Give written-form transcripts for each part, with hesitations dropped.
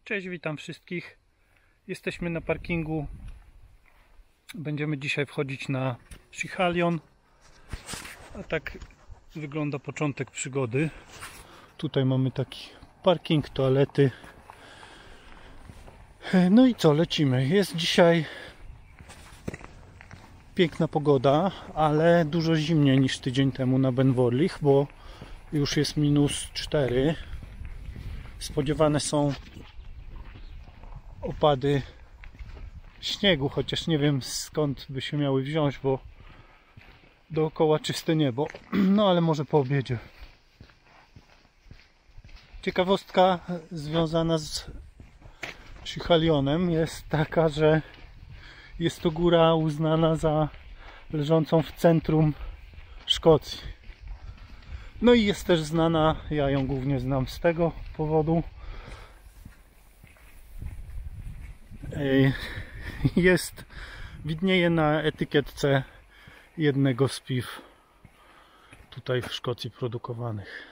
Cześć, witam wszystkich. Jesteśmy na parkingu. Będziemy dzisiaj wchodzić na Schiehallion. A tak wygląda początek przygody. Tutaj mamy taki parking, toalety. No i co, lecimy. Jest dzisiaj piękna pogoda, ale dużo zimniej niż tydzień temu na Ben Vorlich, bo już jest -4. Spodziewane są opady śniegu, chociaż nie wiem skąd by się miały wziąć, bo dookoła czyste niebo. No ale może po obiedzie. Ciekawostka związana z Schiehalionem jest taka, że jest to góra uznana za leżącą w centrum Szkocji. No i jest też znana, ja ją głównie znam z tego powodu. Widnieje na etykietce jednego z piw tutaj w Szkocji produkowanych.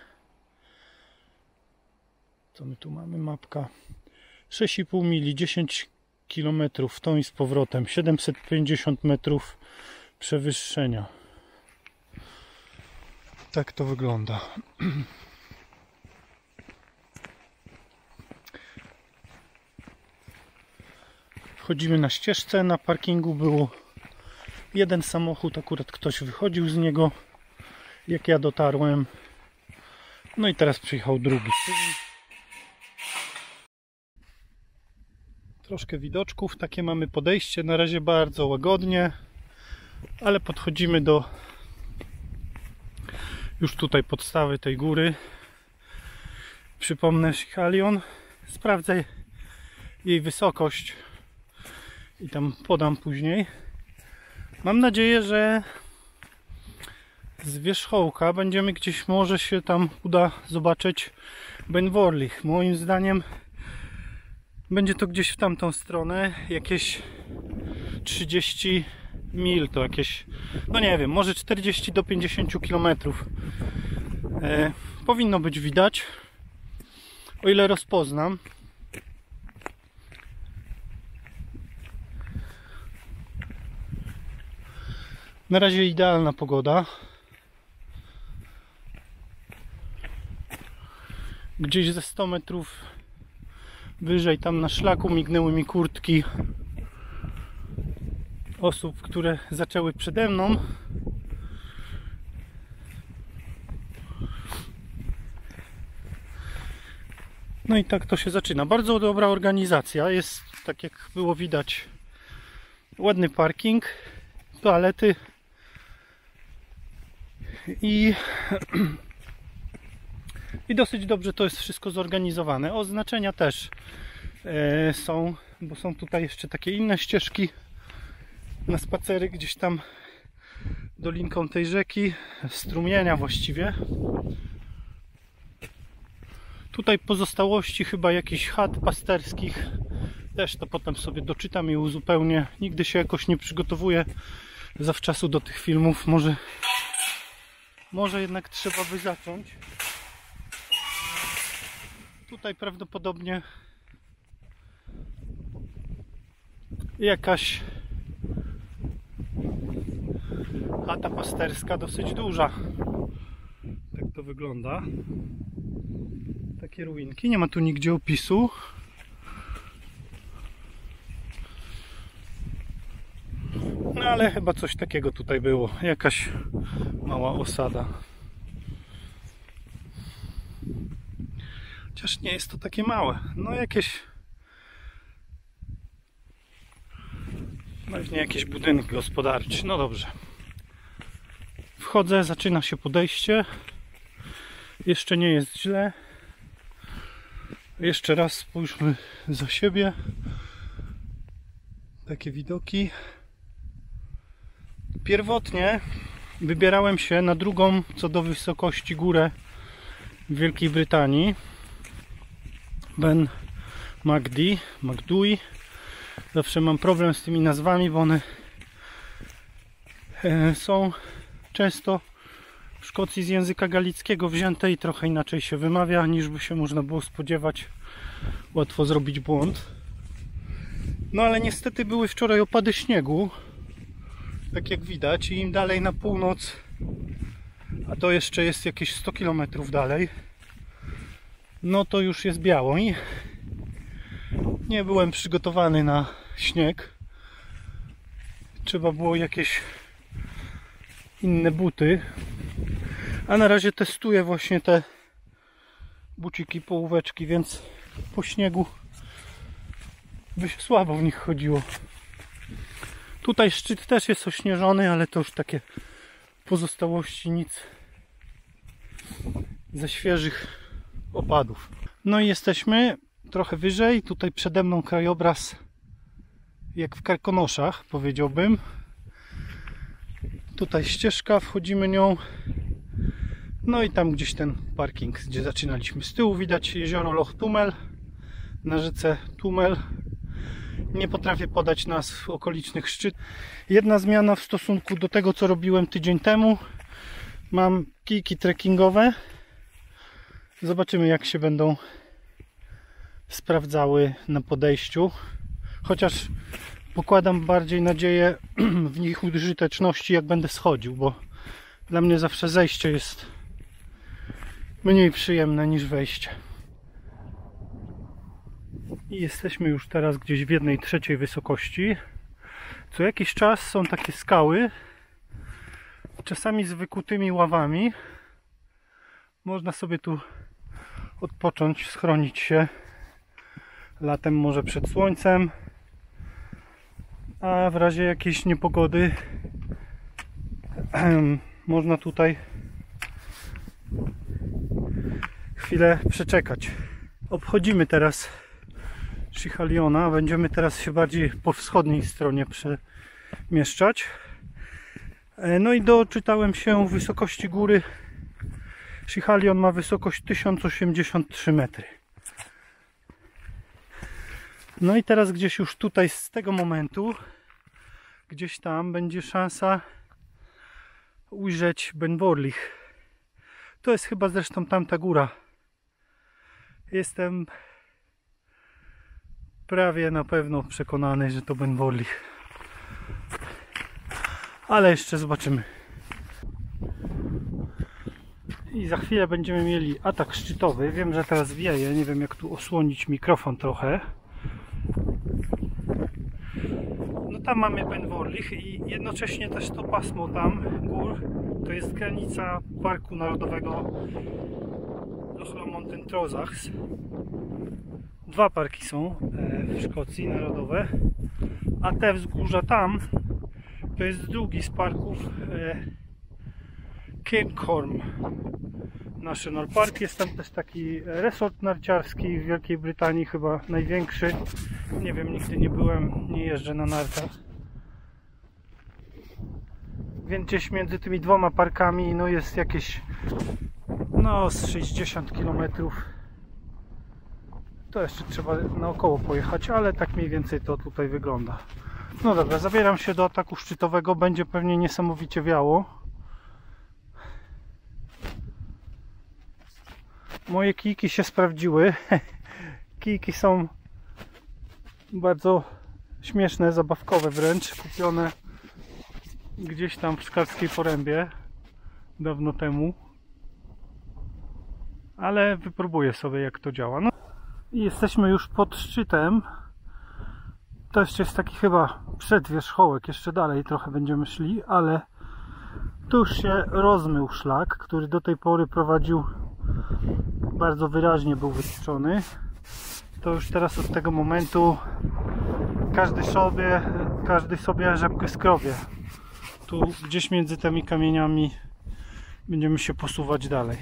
Co my tu mamy? Mapka 6,5 mili, 10 km w tą i z powrotem, 750 metrów przewyższenia. Tak to wygląda. Wchodzimy na ścieżce. Na parkingu był jeden samochód, akurat ktoś wychodził z niego, jak ja dotarłem. No i teraz przyjechał drugi. Troszkę widoczków, takie mamy podejście, na razie bardzo łagodnie, ale podchodzimy do już tutaj podstawy tej góry. Przypomnę Schiehallion, sprawdzę jej wysokość i tam podam później. Mam nadzieję, że z wierzchołka będziemy gdzieś, może się tam uda zobaczyć Ben Vorlich. Moim zdaniem będzie to gdzieś w tamtą stronę, jakieś 30 mil, to jakieś, no nie wiem, może 40 do 50 km. Powinno być widać, o ile rozpoznam. Na razie idealna pogoda. Gdzieś ze 100 metrów wyżej, tam na szlaku, mignęły mi kurtki osób, które zaczęły przede mną. No i tak to się zaczyna. Bardzo dobra organizacja. Jest, tak jak było widać, ładny parking, toalety i dosyć dobrze to jest wszystko zorganizowane. Oznaczenia też są, bo są tutaj jeszcze takie inne ścieżki na spacery gdzieś tam dolinką tej rzeki, strumienia właściwie. Tutaj pozostałości chyba jakichś chat pasterskich, też to potem sobie doczytam i uzupełnię. Nigdy się jakoś nie przygotowuję zawczasu do tych filmów. Może jednak trzeba by zacząć. Tutaj prawdopodobnie jakaś chata pasterska, dosyć duża. Tak to wygląda. Takie ruinki. Nie ma tu nigdzie opisu. No ale chyba coś takiego tutaj było. Jakaś mała osada. Chociaż nie jest to takie małe. No jakieś... pewnie jakiś budynek gospodarczy. No dobrze. Wchodzę, zaczyna się podejście. Jeszcze nie jest źle. Jeszcze raz spójrzmy za siebie. Takie widoki. Pierwotnie wybierałem się na drugą co do wysokości górę w Wielkiej Brytanii. Ben Macdui. Zawsze mam problem z tymi nazwami, bo one są często w Szkocji z języka galickiego wzięte i trochę inaczej się wymawia, niż by się można było spodziewać łatwo zrobić błąd. No ale niestety były wczoraj opady śniegu, tak jak widać, i im dalej na północ, a to jeszcze jest jakieś 100 km dalej, no to już jest biało i nie byłem przygotowany na śnieg. Trzeba było jakieś inne buty, a na razie testuję właśnie te buciki, połóweczki, więc po śniegu by się słabo w nich chodziło. Tutaj szczyt też jest ośnieżony, ale to już takie pozostałości, nic ze świeżych opadów. No i jesteśmy trochę wyżej. Tutaj przede mną krajobraz jak w Karkonoszach, powiedziałbym. Tutaj ścieżka, wchodzimy nią. No i tam gdzieś ten parking, gdzie zaczynaliśmy. Z tyłu widać jezioro Loch Tumel na rzece Tumel. Nie potrafię podać nazw okolicznych szczytów. Jedna zmiana w stosunku do tego, co robiłem tydzień temu. Mam kijki trekkingowe. Zobaczymy, jak się będą sprawdzały na podejściu. Chociaż pokładam bardziej nadzieję w ich użyteczności, jak będę schodził, bo dla mnie zawsze zejście jest mniej przyjemne niż wejście. I jesteśmy już teraz gdzieś w 1/3 wysokości. Co jakiś czas są takie skały, czasami z wykutymi ławami. Można sobie tu odpocząć, schronić się latem, może przed słońcem, a w razie jakiejś niepogody można tutaj chwilę przeczekać. Obchodzimy teraz Schiehalliona. Będziemy teraz się bardziej po wschodniej stronie przemieszczać. No i doczytałem się wysokości góry. Schiehallion ma wysokość 1083 metry. No i teraz gdzieś już tutaj z tego momentu, gdzieś tam będzie szansa ujrzeć Ben Vorlich. To jest chyba zresztą tamta góra. Jestem prawie na pewno przekonany, że to Ben Vorlich. Ale jeszcze zobaczymy. I za chwilę będziemy mieli atak szczytowy. Wiem, że teraz wieje. Nie wiem, jak tu osłonić mikrofon trochę. No tam mamy Ben Vorlich i jednocześnie też to pasmo tam gór to jest granica Parku Narodowego Loch Lomond Trosachs. Dwa parki są w Szkocji narodowe, a te wzgórza tam to jest drugi z parków Cairngorm National Park. Jest tam też taki resort narciarski w Wielkiej Brytanii, chyba największy. Nie wiem, nigdy nie byłem, nie jeżdżę na nartach. Więc gdzieś między tymi dwoma parkami no jest jakieś z 60 km. To jeszcze trzeba naokoło pojechać, ale tak mniej więcej to tutaj wygląda. No dobra, zabieram się do ataku szczytowego. Będzie pewnie niesamowicie wiało. Moje kijki się sprawdziły. Kijki są bardzo śmieszne, zabawkowe wręcz. Kupione gdzieś tam w Szkarskiej Porębie dawno temu. Ale wypróbuję sobie, jak to działa. No i jesteśmy już pod szczytem. To jeszcze jest taki chyba przedwierzchołek. Jeszcze dalej trochę będziemy szli, ale tu już się rozmył szlak, który do tej pory prowadził, bardzo wyraźnie był wytyczony. To już teraz od tego momentu każdy sobie rzepkę skrobie. Tu gdzieś między tymi kamieniami będziemy się posuwać dalej.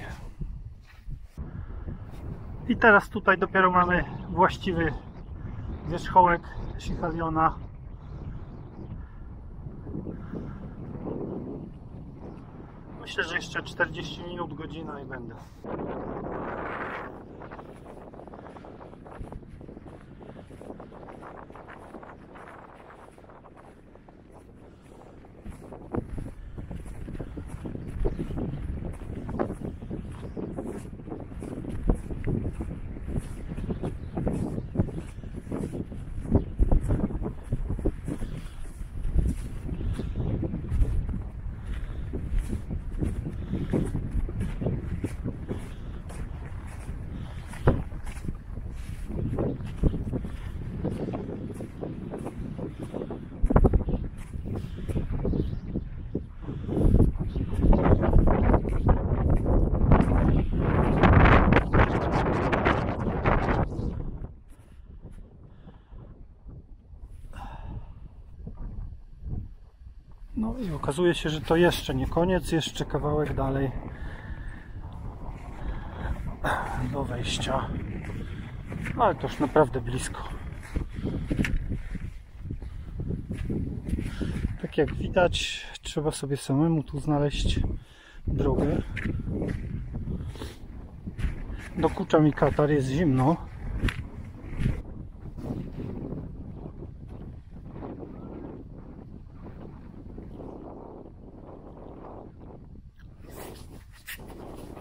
I teraz tutaj dopiero mamy właściwy wierzchołek Schiehalliona. Myślę, że jeszcze 40 minut, godzina i będę. I okazuje się, że to jeszcze nie koniec, jeszcze kawałek dalej do wejścia, ale to już naprawdę blisko. Tak jak widać, trzeba sobie samemu tu znaleźć drogę. Dokucza mi katar, jest zimno.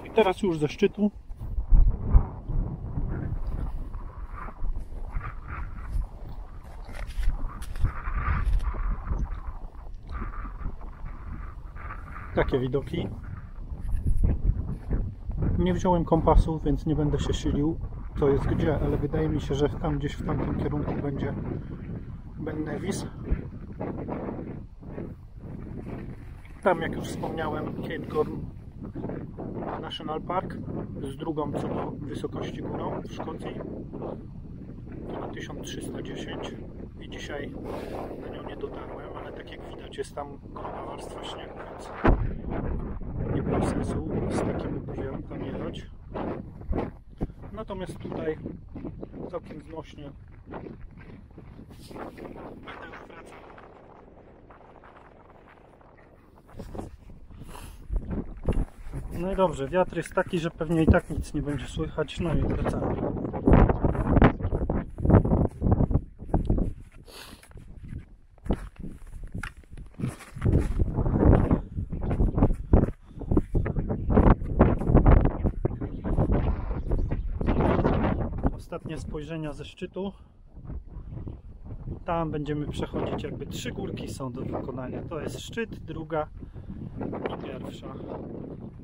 I teraz już ze szczytu. Takie widoki. Nie wziąłem kompasu, więc nie będę się silił, co jest gdzie, ale wydaje mi się, że tam gdzieś w tamtym kierunku będzie Ben Nevis. Tam, jak już wspomniałem, Cairngorm National Park z drugą co do wysokości górą w Szkocji. To na 1310 i dzisiaj na nią nie dotarłem, ale tak jak widać jest tam gruba warstwa śniegu, więc nie było sensu z takim obuwiem tam jechać. Natomiast tutaj całkiem znośnie. Będę już wracał. No i dobrze, wiatr jest taki, że pewnie i tak nic nie będzie słychać, no i wracamy. Ostatnie spojrzenia ze szczytu. Tam będziemy przechodzić, jakby 3 górki są do wykonania. To jest szczyt, druga i pierwsza.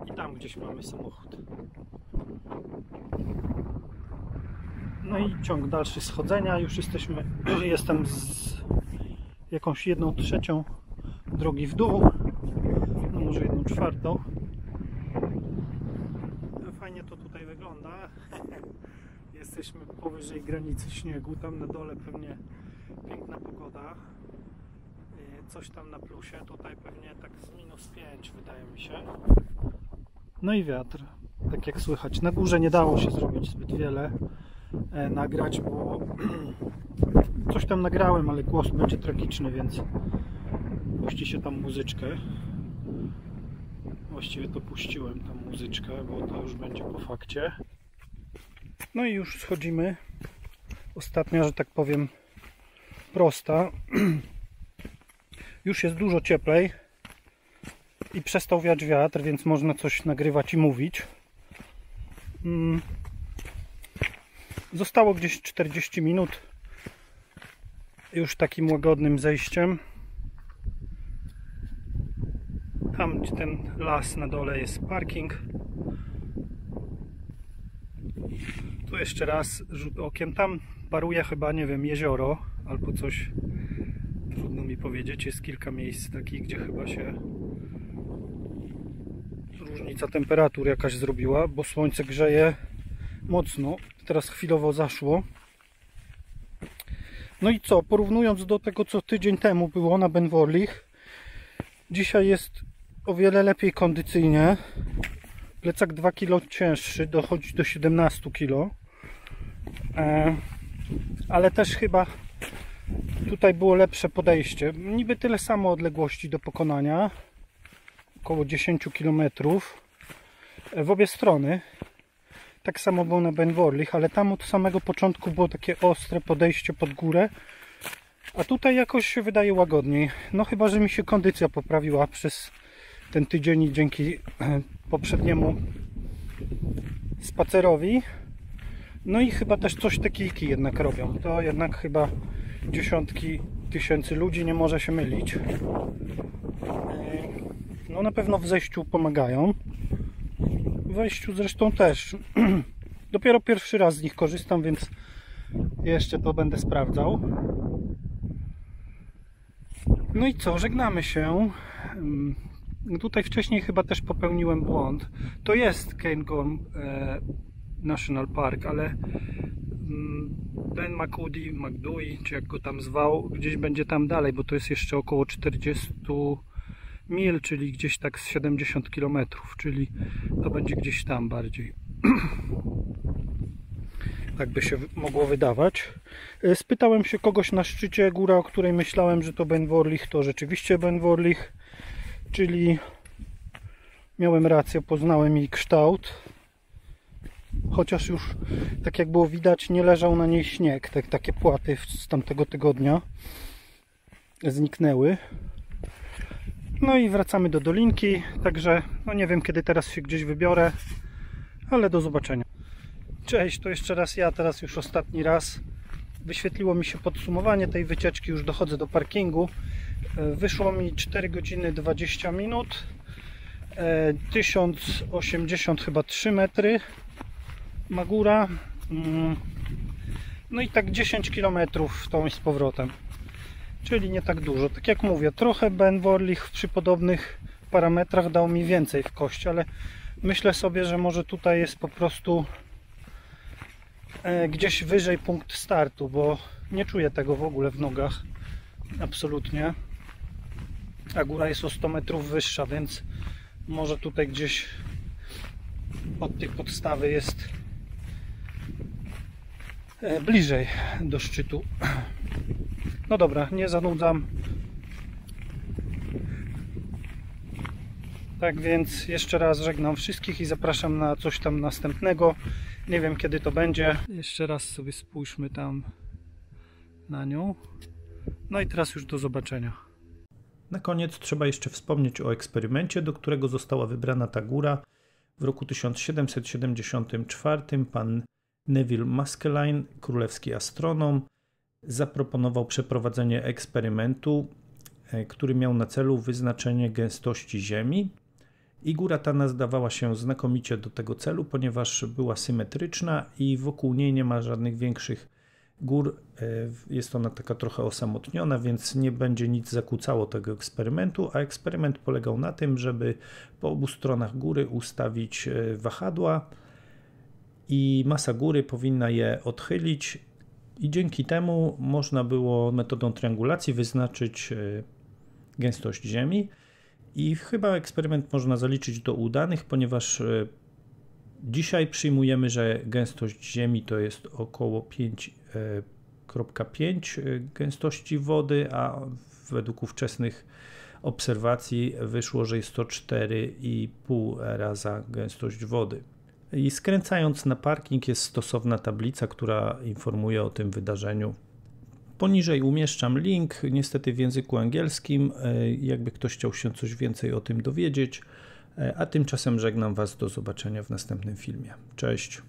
I tam gdzieś mamy samochód. No i ciąg dalszy schodzenia. Już jestem z jakąś 1/3 drogi w dół. No może 1/4. Fajnie to tutaj wygląda. Jesteśmy powyżej granicy śniegu. Tam na dole pewnie piękna pogoda. Coś tam na plusie. Tutaj pewnie tak z -5 wydaje mi się. No i wiatr. Tak jak słychać. Na górze nie dało się zrobić zbyt wiele. Nagrać, bo coś tam nagrałem, ale głos będzie tragiczny, więc puści się tam muzyczkę. Właściwie to puściłem tam muzyczkę, bo to już będzie po fakcie. No i już schodzimy. Ostatnia, że tak powiem, prosta. Już jest dużo cieplej i przestał wiać wiatr, więc można coś nagrywać i mówić. Zostało gdzieś 40 minut już takim łagodnym zejściem. Tam, gdzie ten las na dole, jest parking. Tu jeszcze raz rzut okiem. Tam paruje chyba, nie wiem, jezioro albo coś. Trudno mi powiedzieć. Jest kilka miejsc takich, gdzie chyba się różnica temperatur jakaś zrobiła, bo słońce grzeje mocno. Teraz chwilowo zaszło. No i co? Porównując do tego, co tydzień temu było na Ben Vorlich, dzisiaj jest o wiele lepiej kondycyjnie. Plecak 2 kg cięższy, dochodzi do 17 kg. Ale też chyba tutaj było lepsze podejście. Niby tyle samo odległości do pokonania, około 10 km w obie strony. Tak samo było na Ben Vorlich, ale tam od samego początku było takie ostre podejście pod górę, a tutaj jakoś się wydaje łagodniej. No chyba, że mi się kondycja poprawiła przez ten tydzień i dzięki poprzedniemu spacerowi. No i chyba też coś te kijki jednak robią. To jednak chyba dziesiątki tysięcy ludzi, nie może się mylić. No na pewno w zejściu pomagają. W wejściu zresztą też. Dopiero pierwszy raz z nich korzystam, więc jeszcze to będę sprawdzał. No i co? Żegnamy się. Tutaj wcześniej chyba też popełniłem błąd. To jest Cairngorm National Park, ale Ben Macdui, czy jak go tam zwał, gdzieś będzie tam dalej, bo to jest jeszcze około 40 mil, czyli gdzieś tak z 70 km, czyli to będzie gdzieś tam bardziej. Tak by się mogło wydawać. Spytałem się kogoś na szczycie, góra, o której myślałem, że to Ben Vorlich, to rzeczywiście Ben Vorlich, czyli miałem rację, poznałem jej kształt. Chociaż już, tak jak było widać, nie leżał na niej śnieg. Takie płaty z tamtego tygodnia zniknęły. No i wracamy do dolinki, także no nie wiem, kiedy teraz się gdzieś wybiorę, ale do zobaczenia. Cześć, to jeszcze raz ja, teraz już ostatni raz. Wyświetliło mi się podsumowanie tej wycieczki, już dochodzę do parkingu. Wyszło mi 4 godziny 20 minut, 1080 chyba 3 metry ma góra, no i tak 10 km w tą i z powrotem, czyli nie tak dużo. Tak jak mówię, trochę Ben Vorlich przy podobnych parametrach dał mi więcej w kość, ale myślę sobie, że może tutaj jest po prostu gdzieś wyżej punkt startu, bo nie czuję tego w ogóle w nogach, absolutnie, a góra jest o 100 metrów wyższa, więc może tutaj gdzieś od tej podstawy jest bliżej do szczytu. No dobra, nie zanudzam. Tak więc jeszcze raz żegnam wszystkich i zapraszam na coś tam następnego. Nie wiem, kiedy to będzie. Jeszcze raz sobie spójrzmy tam na nią. No i teraz już do zobaczenia. Na koniec trzeba jeszcze wspomnieć o eksperymencie, do którego została wybrana ta góra. W roku 1774 pan Neville Maskelyne, królewski astronom, zaproponował przeprowadzenie eksperymentu, który miał na celu wyznaczenie gęstości Ziemi. I góra ta nadawała się znakomicie do tego celu, ponieważ była symetryczna i wokół niej nie ma żadnych większych gór. Jest ona taka trochę osamotniona, więc nie będzie nic zakłócało tego eksperymentu, a eksperyment polegał na tym, żeby po obu stronach góry ustawić wahadła i masa góry powinna je odchylić i dzięki temu można było metodą triangulacji wyznaczyć gęstość Ziemi. I chyba eksperyment można zaliczyć do udanych, ponieważ dzisiaj przyjmujemy, że gęstość Ziemi to jest około 5,5 gęstości wody, a według ówczesnych obserwacji wyszło, że jest to 4,5 raza gęstość wody. I skręcając na parking jest stosowna tablica, która informuje o tym wydarzeniu. Poniżej umieszczam link, niestety w języku angielskim, jakby ktoś chciał się coś więcej o tym dowiedzieć, a tymczasem żegnam Was, do zobaczenia w następnym filmie. Cześć!